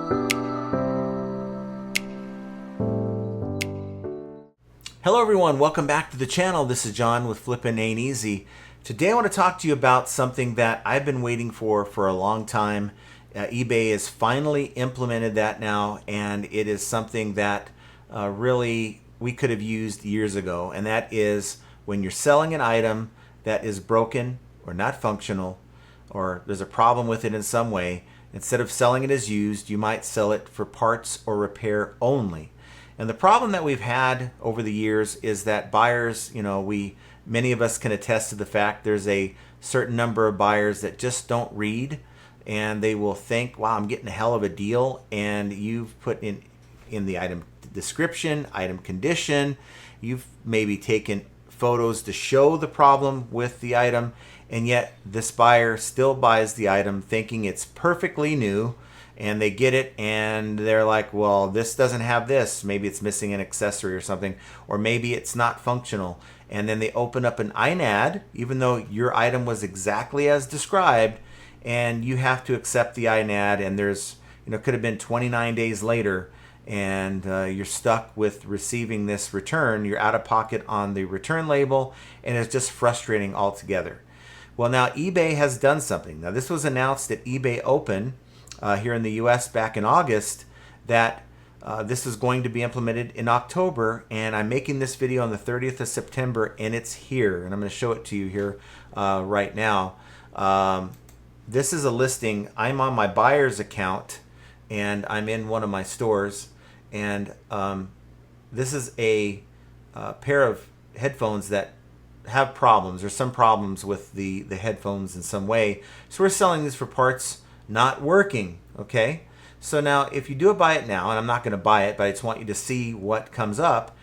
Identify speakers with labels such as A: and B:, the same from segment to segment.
A: Hello everyone, welcome back to the channel. This is John with Flippin' Ain't Easy. Today I want to talk to you about something that I've been waiting for a long time. eBay has finally implemented that now, and it is something that really we could have used years ago, and that is when you're selling an item that is broken or not functional, or there's a problem with it in some way, instead of selling it as used, you might sell it for parts or repair only. And the problem that we've had over the years is that buyers, many of us can attest to the fact there's a certain number of buyers that just don't read, and they will think, wow, I'm getting a hell of a deal, and you've put in the item description, item condition, you've maybe taken photos to show the problem with the item, and yet this buyer still buys the item thinking it's perfectly new. And they get it and they're like, well, this doesn't have this. Maybe it's missing an accessory or something, or maybe it's not functional. And then they open up an INAD, even though your item was exactly as described, and you have to accept the INAD. And there's, it could have been 29 days later, and you're stuck with receiving this return. You're out of pocket on the return label, and it's just frustrating altogether. Well, now eBay has done something. Now, this was announced at eBay Open here in the US back in August, that this is going to be implemented in October, and I'm making this video on the 30th of September, and it's here, and I'm going to show it to you here right now. This is a listing. I'm on my buyer's account, and I'm in one of my stores, and this is a pair of headphones that have problems, or some problems with the headphones in some way. So we're selling these for parts not working. Okay, so now if you do a buy it now, and I'm not going to buy it, but I just want you to see what comes up,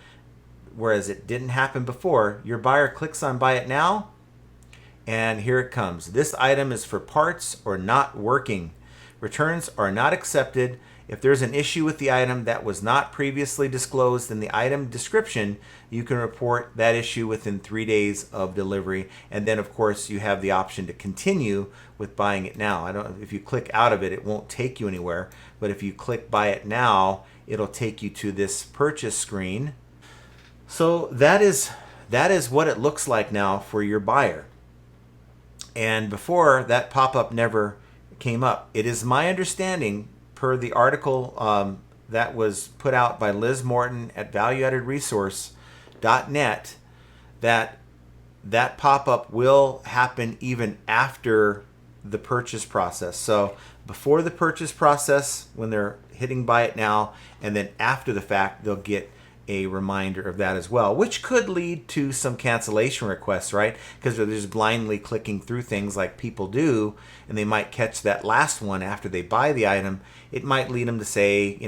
A: whereas it didn't happen before. Your buyer clicks on buy it now, and here it comes. This item is for parts or not working. Returns are not accepted. If there's an issue with the item that was not previously disclosed in the item description, you can report that issue within 3 days of delivery. And then, of course, you have the option to continue with buying it now. If you click out of it, it won't take you anywhere. But if you click buy it now, it'll take you to this purchase screen. So that is what it looks like now for your buyer. And before, that pop-up never came up. It is my understanding, per the article that was put out by Liz Morton at valueaddedresource.net, that pop-up will happen even after the purchase process. So before the purchase process, when they're hitting buy it now, and then after the fact, they'll get a reminder of that as well, which could lead to some cancellation requests, right? Because they're just blindly clicking through things like people do, and they might catch that last one after they buy the item. It might lead them to say,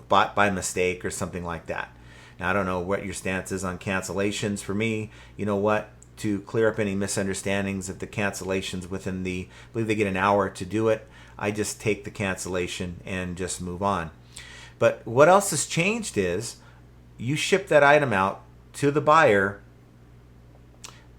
A: bought by mistake or something like that. Now, I don't know what your stance is on cancellations. For me, to clear up any misunderstandings, if the cancellations within I believe they get an hour to do it, I just take the cancellation and just move on. But what else has changed is, you ship that item out to the buyer,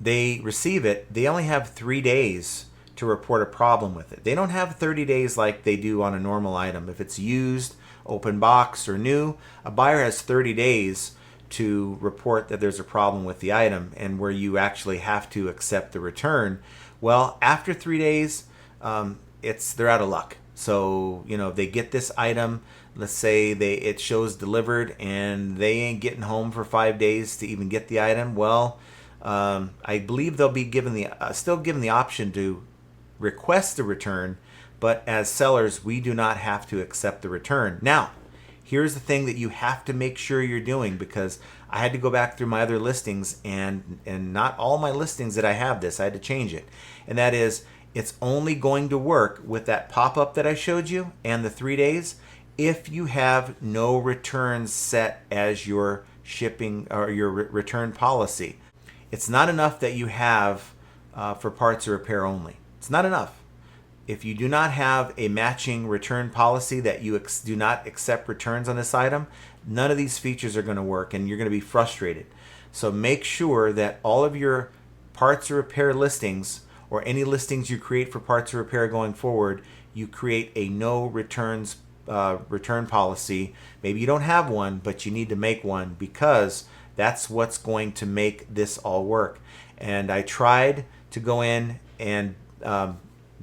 A: they receive it, they only have 3 days to report a problem with it. They don't have 30 days like they do on a normal item. If it's used, open box, or new, a buyer has 30 days to report that there's a problem with the item, and where you actually have to accept the return. Well, after 3 days, they're out of luck. So, they get this item, let's say it shows delivered, and they ain't getting home for 5 days to even get the item. Well, I believe they'll be still given the option to request the return, but as sellers, we do not have to accept the return. Now, here's the thing that you have to make sure you're doing, because I had to go back through my other listings, and not all my listings that I have this. I had to change it, and that is, it's only going to work with that pop-up that I showed you and the 3 days if you have no returns set as your shipping or your return policy. It's not enough that you have for parts or repair only. It's not enough. If you do not have a matching return policy, that you do not accept returns on this item, none of these features are going to work, and you're going to be frustrated. So make sure that all of your parts or repair listings, or any listings you create for parts or repair going forward, you create a no returns return policy. Maybe you don't have one, but you need to make one, because that's what's going to make this all work. And I tried to go in and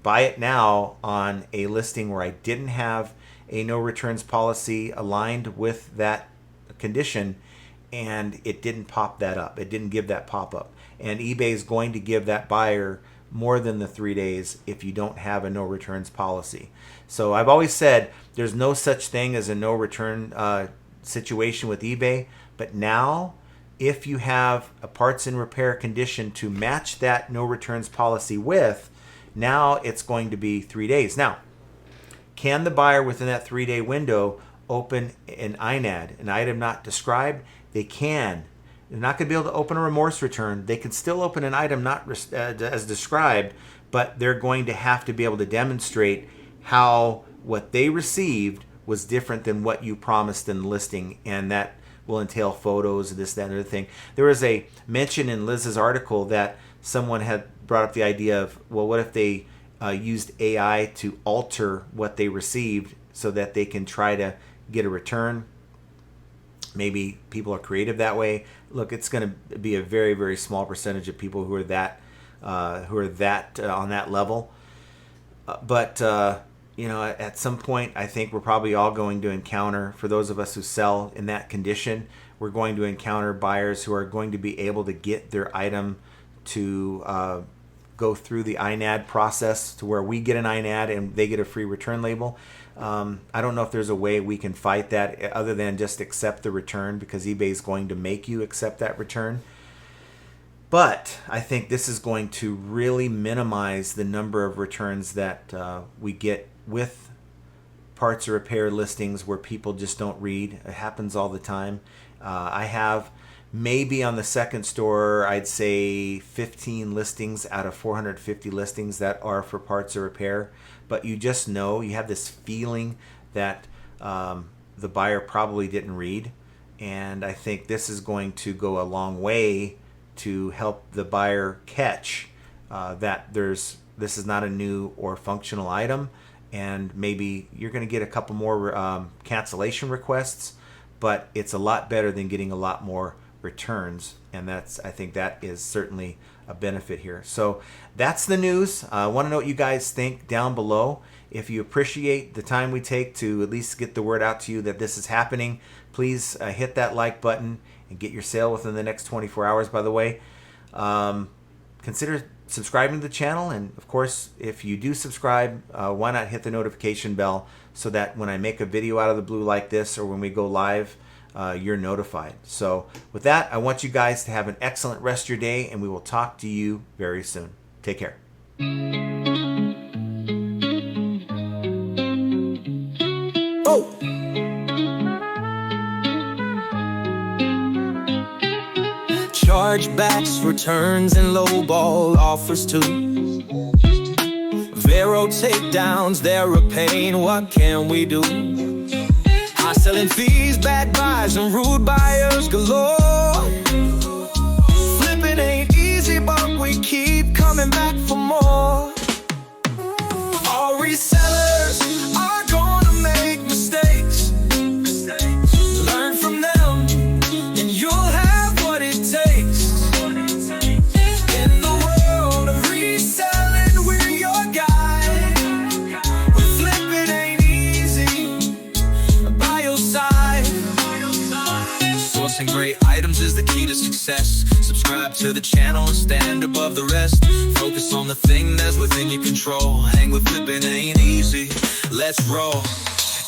A: buy it now on a listing where I didn't have a no returns policy aligned with that condition, and it didn't pop that up. It didn't give that pop-up. And eBay is going to give that buyer more than the 3 days if you don't have a no returns policy. So I've always said there's no such thing as a no return situation with eBay, but now if you have a parts and repair condition to match that no returns policy with, now it's going to be 3 days. Now, can the buyer within that 3-day window open an INAD, an item not described? They can. They're not going to be able to open a remorse return. They can still open an item not as described, but they're going to have to be able to demonstrate how what they received was different than what you promised in the listing, and that will entail photos, this, that, and the other thing. There was a mention in Liz's article that someone had brought up the idea of, well, what if they used AI to alter what they received so that they can try to get a return? Maybe people are creative that way. Look, it's going to be a very, very small percentage of people who are that on that level. But at some point, I think we're probably all going to encounter, for those of us who sell in that condition, we're going to encounter buyers who are going to be able to get their item to go through the INAD process, to where we get an INAD and they get a free return label. I don't know if there's a way we can fight that other than just accept the return, because eBay is going to make you accept that return. But I think this is going to really minimize the number of returns that we get with parts or repair listings where people just don't read. It happens all the time. I have maybe on the second store, I'd say 15 listings out of 450 listings that are for parts or repair. But you just know, you have this feeling that the buyer probably didn't read. And I think this is going to go a long way to help the buyer catch that this is not a new or functional item. And maybe you're going to get a couple more cancellation requests, but it's a lot better than getting a lot more returns, and I think that is certainly a benefit here. So that's the news. I want to know what you guys think down below. If you appreciate the time we take to at least get the word out to you that this is happening, please hit that like button and get your sale within the next 24 hours, by the way. Consider subscribing to the channel, and of course, if you do subscribe, why not hit the notification bell so that when I make a video out of the blue like this, or when we go live, you're notified. So with that, I want you guys to have an excellent rest of your day, and we will talk to you very soon. Take care. Oh!
B: Chargebacks, returns, and lowball offers too. Vero takedowns, they're a pain, what can we do? High selling fees, bad buys, and rude buyers galore. Flipping ain't easy, but we keep coming back for more. All resellers are gonna make mistakes. Learn from them, and you'll have what it takes. In the world of reselling, we're your guide. When flipping ain't easy, by your side. Sourcing great items is the key to success. Subscribe to the channel and stand above the rest. Focus on the thing that's within your control. Hang with flipping ain't easy. Let's roll.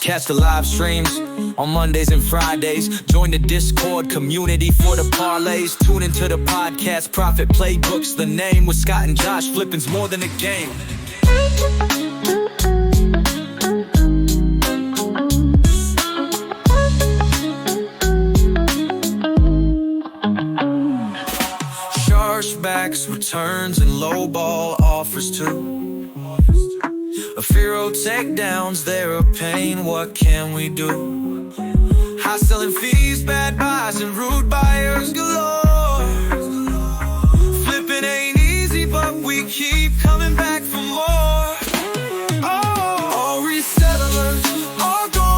B: Catch the live streams on Mondays and Fridays. Join the Discord community for the parlays. Tune into the podcast Profit Playbooks. The name with Scott and Josh. Flipping's more than a game. Chargebacks, returns, and lowball offers too. Vero takedowns, they're a pain, what can we do? High selling fees, bad buys, and rude buyers galore. Flipping ain't easy, but we keep coming back for more. Oh, all resellers are gone.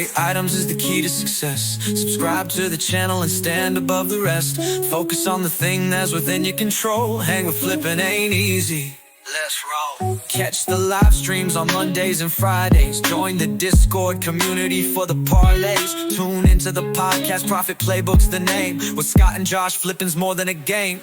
B: great items is the key to success. Subscribe to the channel and stand above the rest. Focus on the thing that's within your control. Hang with flipping ain't easy. Let's roll. Catch the live streams on Mondays and Fridays. Join the Discord community for the parlays. Tune into the podcast, Profit Playbook's the name. With Scott and Josh, flipping's more than a game.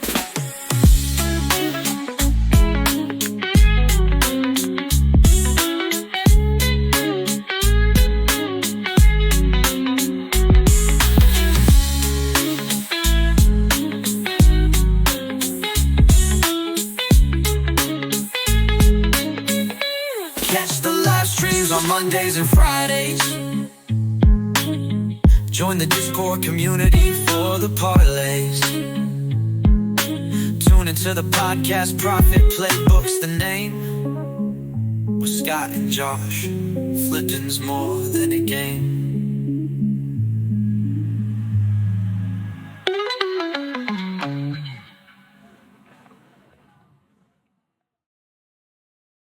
B: Catch the live streams on Mondays and Fridays. Join the Discord community for the parlays. Tune into the podcast, Profit Playbook's the name. With Scott and Josh, flipping's more than a game.